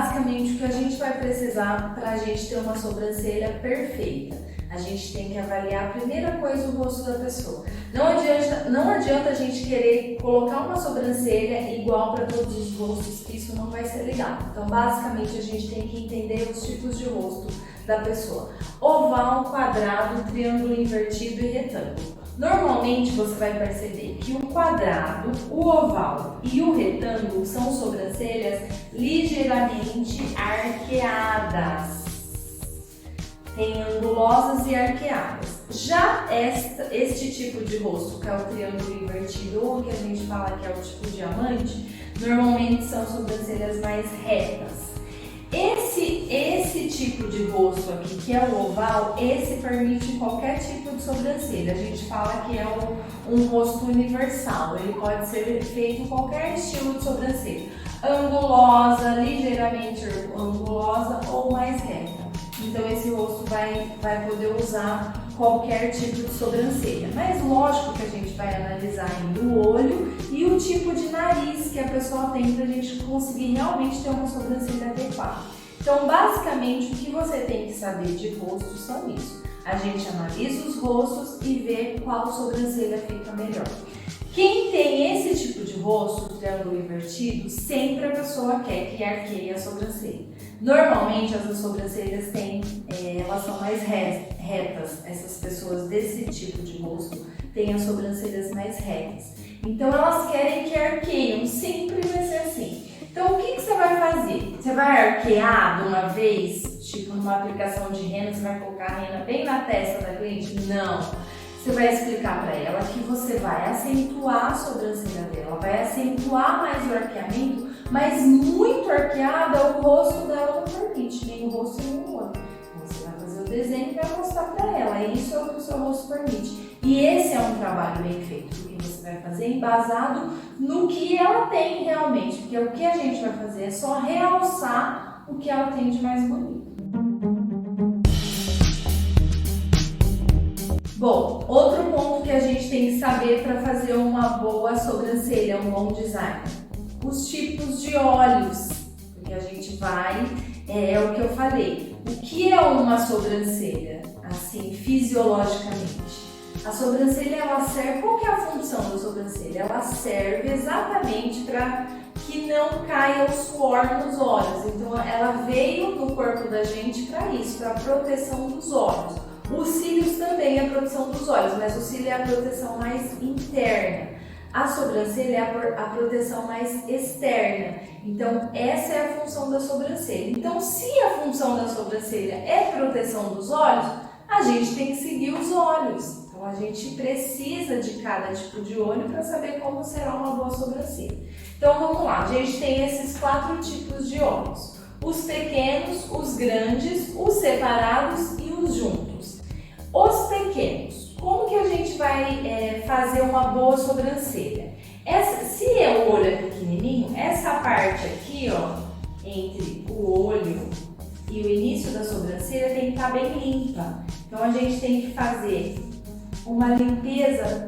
basicamente o que a gente vai precisar para a gente ter uma sobrancelha perfeita. A gente tem que avaliar a primeira coisa o rosto da pessoa. Não adianta a gente querer colocar uma sobrancelha igual para todos os rostos, que isso não vai ser legal. Então, basicamente, a gente tem que entender os tipos de rosto da pessoa: oval, quadrado, triângulo invertido e retângulo. Normalmente você vai perceber que o quadrado, o oval e o retângulo são sobrancelhas ligeiramente arqueadas, tem angulosas e arqueadas. Já este tipo de rosto, que é o triângulo invertido, ou que a gente fala que é o tipo diamante, normalmente são sobrancelhas mais retas. Esse tipo de rosto aqui, que é o oval, esse permite qualquer tipo de sobrancelha. A gente fala que é um rosto universal, ele pode ser feito em qualquer estilo de sobrancelha. Angulosa, ligeiramente angulosa ou mais reta. Então esse rosto vai poder usar qualquer tipo de sobrancelha. Mas lógico que a gente vai analisar ainda o olho e o tipo de nariz que a pessoa tem para a gente conseguir realmente ter uma sobrancelha adequada. Então basicamente o que você tem que saber de rosto são isso. A gente analisa os rostos e vê qual sobrancelha fica melhor. Quem tem esse tipo de rosto, triângulo invertido, sempre a pessoa quer que arqueie a sobrancelha. Normalmente as sobrancelhas elas são mais retas. Essas pessoas desse tipo de rosto têm as sobrancelhas mais retas. Então elas querem que arqueiam, sempre vai ser assim. Então o que você vai fazer? Você vai arquear de uma vez, tipo numa aplicação de rena, você vai colocar a rena bem na testa da cliente? Não. Você vai explicar para ela que você vai acentuar a sobrancelha dela, vai acentuar mais o arqueamento, mas muito arqueada o rosto dela não permite, nem o rosto nem o olho. Então você vai fazer o desenho e vai mostrar para ela, isso é o que o seu rosto permite. E esse é um trabalho bem feito, porque você vai fazer embasado no que ela tem realmente, porque o que a gente vai fazer é só realçar o que ela tem de mais bonito. Bom, outro ponto que a gente tem que saber para fazer uma boa sobrancelha, um bom design: os tipos de olhos, porque a gente é o que eu falei. O que é uma sobrancelha, assim, fisiologicamente? A sobrancelha, ela serve, qual que é a função da sobrancelha? Ela serve exatamente para que não caia o suor nos olhos. Então, ela veio no corpo da gente para isso, para a proteção dos olhos. Os cílios também é a proteção dos olhos, mas o cílio é a proteção mais interna. A sobrancelha é a proteção mais externa. Então, essa é a função da sobrancelha. Então, se a função da sobrancelha é proteção dos olhos, a gente tem que seguir os olhos. Então, a gente precisa de cada tipo de olho para saber como será uma boa sobrancelha. Então, vamos lá. A gente tem esses 4 tipos de olhos: os pequenos, os grandes, os separados e os juntos. Os pequenos, como que a gente vai fazer uma boa sobrancelha? Se o olho é pequenininho, essa parte aqui, ó, entre o olho e o início da sobrancelha tem que estar bem limpa. Então a gente tem que fazer uma limpeza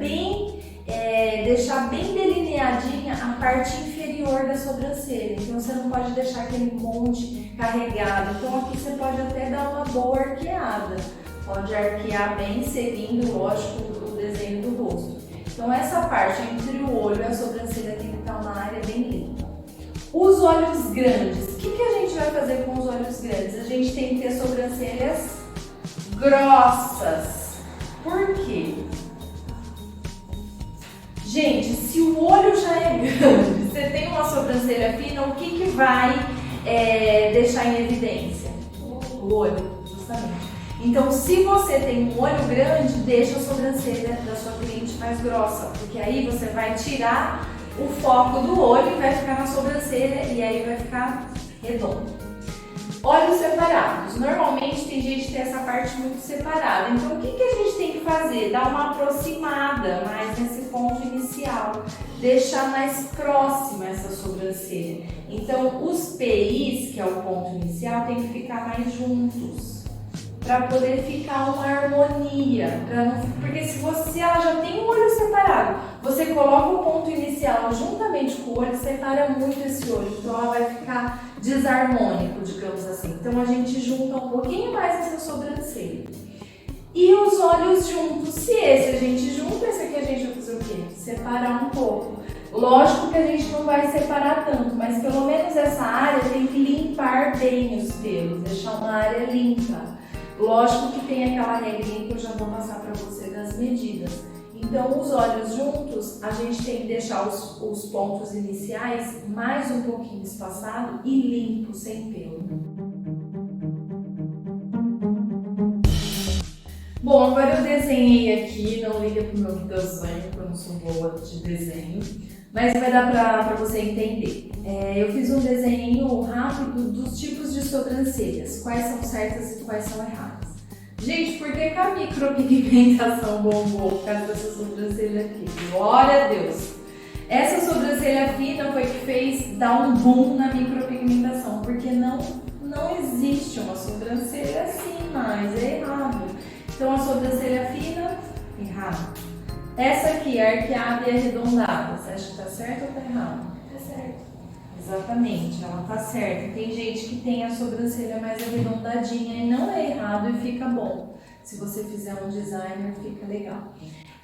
deixar bem delineadinha a parte inferior da sobrancelha. Então você não pode deixar aquele monte carregado. Então aqui você pode até dar uma boa arqueada. Pode arquear bem, seguindo, lógico, o desenho do rosto. Então essa parte entre o olho e a sobrancelha tem que estar uma área bem limpa. Os olhos grandes. O que a gente vai fazer com os olhos grandes? A gente tem que ter sobrancelhas grossas. Por quê? Gente, se o olho já é grande, você tem uma sobrancelha fina, o que vai deixar em evidência? O olho, justamente. Então, se você tem um olho grande, deixa a sobrancelha da sua cliente mais grossa, porque aí você vai tirar o foco do olho e vai ficar na sobrancelha e aí vai ficar redondo. Olhos separados. Normalmente tem gente que tem essa parte muito separada. Então, o que a gente tem que fazer? Dar uma aproximada mais nesse ponto inicial. Deixar mais próxima essa sobrancelha. Então, os PIs, que é o ponto inicial, tem que ficar mais juntos, para poder ficar uma harmonia. Porque se ela já tem um olho separado, você coloca o ponto inicial juntamente com o olho, separa muito esse olho, então ela vai ficar desarmônico, digamos assim. Então a gente junta um pouquinho mais essa sobrancelha. E os olhos juntos, se esse a gente junta, esse aqui a gente vai fazer o quê? Separar um pouco. Lógico que a gente não vai separar tanto, mas pelo menos essa área tem que limpar bem os pelos, deixar uma área limpa. Lógico que tem aquela regrinha que eu já vou passar para você das medidas. Então, os olhos juntos, a gente tem que deixar os pontos iniciais mais um pouquinho espaçado e limpo, sem pelo. Bom, agora eu desenhei aqui, não liga pro meu desenho, porque eu não sou boa de desenho, mas vai dar pra você entender. Eu fiz um desenho rápido dos tipos de sobrancelhas, quais são certas e quais são erradas. Gente, por que a micropigmentação bombou por causa dessa sobrancelha aqui? Glória a Deus! Essa sobrancelha fina foi que fez dar um boom na micropigmentação, porque não existe uma sobrancelha assim mais, é errado. Então a sobrancelha fina, errado. Essa aqui é arqueada e arredondada, você acha que tá certo ou tá errado? Tá certo. Exatamente, ela tá certa. Tem gente que tem a sobrancelha mais arredondadinha e não é errado e fica bom. Se você fizer um designer, fica legal.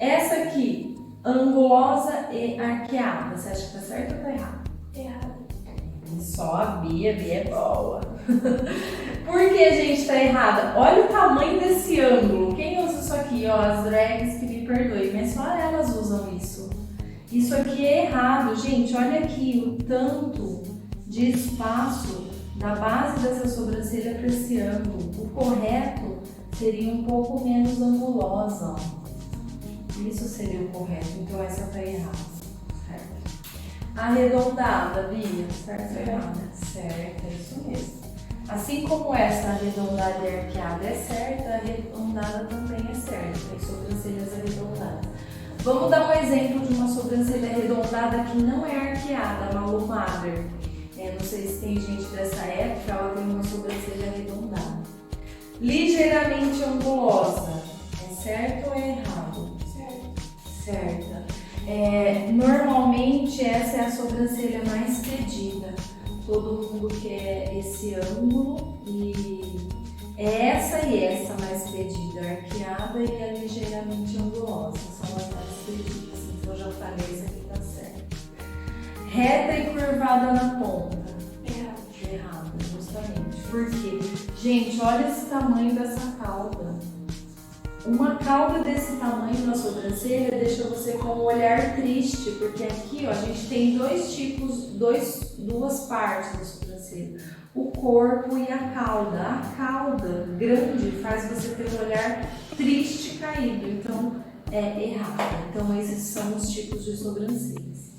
Essa aqui, angulosa e arqueada, você acha que tá certo ou tá errado? Errado. Só a Bia é boa. Por que a gente tá errada? Olha o tamanho desse ângulo. Quem usa isso aqui? Ó, as drags que me perdoem, mas só elas usam isso. Isso aqui é errado, gente. Olha aqui o tanto de espaço da base dessa sobrancelha para esse ângulo. O correto seria um pouco menos angulosa. Isso seria o correto, então essa tá errada. Certo? Arredondada, Bia, certo ou errada? Certo, é isso mesmo. Assim como essa arredondada e arqueada é certa, a arredondada também é certa. Tem sobrancelhas arredondadas. Vamos dar um exemplo de uma sobrancelha arredondada que não é arqueada, a Malu Mader. Não sei se tem gente dessa época, ela tem uma sobrancelha arredondada. Ligeiramente angulosa, é certo ou é errado? Certo. Certa. Normalmente essa é a sobrancelha mais pedida. Todo mundo quer esse ângulo e é essa e essa mais pedida, a arqueada e a ligeiramente angulosa, são as mais pedidas. Então eu já falei, essa aqui tá certa. Reta e curvada na ponta. Errado. Errado, justamente. Por quê? Gente, olha esse tamanho dessa cauda. Uma cauda desse tamanho na sobrancelha deixa você com um olhar triste, porque aqui ó, a gente tem duas partes da sobrancelha, o corpo e a cauda. A cauda grande faz você ter um olhar triste e caído, então é errado. Então esses são os tipos de sobrancelhas.